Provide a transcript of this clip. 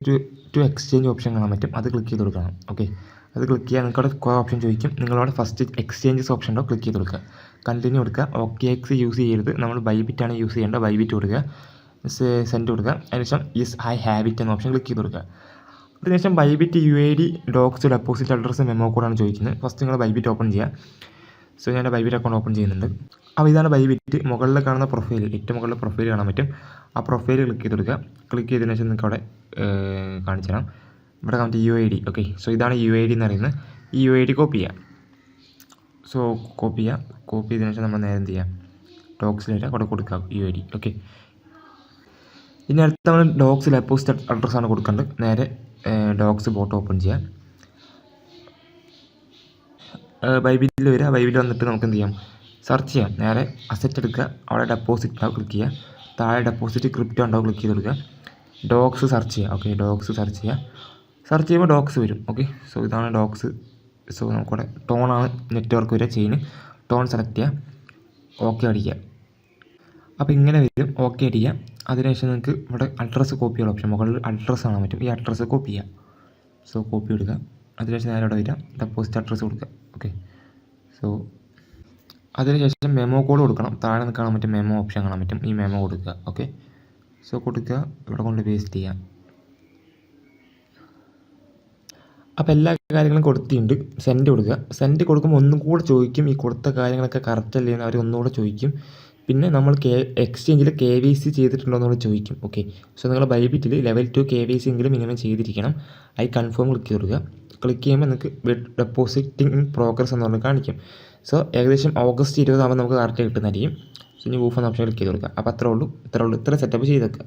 To exchange option കാണാൻ പറ്റും. അത് ക്ലിക്ക് ചെയ്ത് കൊടുക്കണം. ഓക്കെ, അത് ക്ലിക്ക് ചെയ്യാൻ നിങ്ങൾക്ക് അവിടെ കുറേ ഓപ്ഷൻ ചോദിക്കും. നിങ്ങളവിടെ ഫസ്റ്റ് എക്സ്ചേഞ്ചസ് ഓപ്ഷൻ ഉണ്ടോ, ക്ലിക്ക് ചെയ്ത് കൊടുക്കുക. കണ്ടിന്യൂ കൊടുക്കുക. OKX യൂസ് ചെയ്യരുത്, നമ്മൾ ബൈബിറ്റാണ് യൂസ് ചെയ്യേണ്ടത്. ബൈബിറ്റ് കൊടുക്കുക, സെൻഡ് കൊടുക്കുക. അതിനുശേഷം യെസ് ഐ ഹാവ് ഇറ്റ് എന്ന ഓപ്ഷൻ ക്ലിക്ക് ചെയ്ത് കൊടുക്കുക. അതിനുശേഷം Bybit UID docs deposit address memo കോഡാണ് ചോദിക്കുന്നത്. ഫസ്റ്റ് നിങ്ങൾ ബൈബിറ്റ് ഓപ്പൺ ചെയ്യുക. സോ ഞാൻ ബൈബിറ്റ് അക്കൗണ്ട് ഓപ്പൺ ചെയ്യുന്നുണ്ട്. അപ്പോൾ ഇതാണ് ബൈബിറ്റ്. മുകളിൽ കാണുന്ന പ്രൊഫൈൽ, ഏറ്റവും മുകളിൽ പ്രൊഫൈൽ കാണാൻ പറ്റും. ആ പ്രൊഫൈൽ ക്ലിക്ക് ചെയ്ത് കൊടുക്കുക. ക്ലിക്ക് ചെയ്തതിനു ശേഷം നിങ്ങൾക്ക് അവിടെ കാണിച്ചു തരാം. ഇവിടെ കാണുന്ന UID. ഓക്കെ, സോ ഇതാണ് UID എന്ന് പറയുന്നത്. ഈ UID കോപ്പി ചെയ്യുക. സോ കോപ്പി ചെയ്തതിനു ശേഷം നമ്മൾ നേരെ എന്ത് ചെയ്യുക, ഡോക്സിൽ അവിടെ കൊടുക്കുക UID. ഓക്കെ, ഇനി അടുത്ത നമ്മൾ ഡോക്സ് ഡെപ്പോസിറ്റ് അഡ്രസ്സാണ് കൊടുക്കേണ്ടത്. നേരെ ഡോക്സ് ബോട്ട് ഓപ്പൺ ചെയ്യുക. ബൈബിറ്റിൽ വരിക. ബൈബിറ്റിൽ വന്നിട്ട് നമുക്ക് എന്ത് ചെയ്യാം, സെർച്ച് ചെയ്യാം. നേരെ അസറ്റ് എടുക്കുക. അവിടെ ഡെപ്പോസിറ്റ് ഉണ്ടാവും, ക്ലിക്ക് ചെയ്യുക. താഴെ ഡെപ്പോസിറ്റ് ക്രിപ്റ്റോ ഉണ്ടാവും, ക്ലിക്ക് ചെയ്ത് കൊടുക്കുക. ഡോക്സ് സെർച്ച് ചെയ്യുക. ഓക്കെ, ഡോക്സ് സെർച്ച് ചെയ്യുക. സെർച്ച് ചെയ്യുമ്പോൾ ഡോക്സ് വരും. ഓക്കെ, സോ ഇതാണ് ഡോക്സ്. സോ നമുക്കിവിടെ ടോണാണ് നെറ്റ്വർക്ക് വരിക. ചെയിൻ ടോൺ സെലക്ട് ചെയ്യുക. ഓക്കെ അടിക്കുക. അപ്പോൾ ഇങ്ങനെ വരും. ഓക്കെ അടിക്കുക. അതിനുശേഷം നിങ്ങൾക്ക് ഇവിടെ അഡ്രസ്സ് കോപ്പി ചെയ്യാൻ ഓപ്ഷൻ, മുകളിൽ അഡ്രസ്സ് കാണാൻ പറ്റും. ഈ അഡ്രസ്സ് കോപ്പി ചെയ്യുക. സോ കോപ്പി എടുക്കുക. അതിനുശേഷം നേരെ അവിടെ വരിക, ഡെപ്പോസിറ്റ് അഡ്രസ്സ് കൊടുക്കുക. ഓക്കെ, സോ അതിനുശേഷം മെമ്മോ കോഡ് കൊടുക്കണം. താഴെ നിന്ന് കാണാൻ പറ്റും, മെമ്മോ ഓപ്ഷൻ കാണാൻ പറ്റും. ഈ മെമ്മോ കൊടുക്കുക. ഓക്കെ, സോ കൊടുക്കുക. ഇവിടെ കൊണ്ട് പേസ്റ്റ് ചെയ്യുക. അപ്പോൾ എല്ലാ കാര്യങ്ങളും കൊടുത്തിട്ടുണ്ട്. സെൻഡ് കൊടുക്കുക. സെൻഡ് കൊടുക്കുമ്പോൾ ഒന്നും കൂടെ ചോദിക്കും, ഈ കൊടുത്ത കാര്യങ്ങളൊക്കെ കറക്റ്റ് അല്ലേ എന്ന് അവർ ഒന്നുകൂടെ ചോദിക്കും. പിന്നെ നമ്മൾ എക്സ്ചേഞ്ചിൽ KYC ചെയ്തിട്ടുണ്ടോ എന്നുകൂടെ ചോദിക്കും. ഓക്കെ, സോ നിങ്ങൾ ബൈബിറ്റിൽ ലെവൽ 2 KYC എങ്കിലും മിനിമം ചെയ്തിരിക്കണം. ഐ കൺഫേം ക്ലിക്ക് ചെയ്ത് കൊടുക്കുക. ക്ലിക്ക് ചെയ്യുമ്പോൾ നിങ്ങൾക്ക് ഡെപ്പോസിറ്റിംഗ് ഇൻ പ്രോഗ്രസ് എന്ന് പറഞ്ഞ് കാണിക്കും. സോ ഏകദേശം ഓഗസ്റ്റ് 20 ആകുമ്പോൾ നമുക്ക് കറക്റ്റ് കിട്ടുന്നതായിരിക്കും. സോ ഇനി വൂഫ് എന്ന ഓപ്ഷൻ ക്ലിക്ക് ചെയ്ത് കൊടുക്കുക. അപ്പോൾ ഇത്രേ ഉള്ളൂ. ഇത്ര സെറ്റപ്പ് ചെയ്തേക്കുക.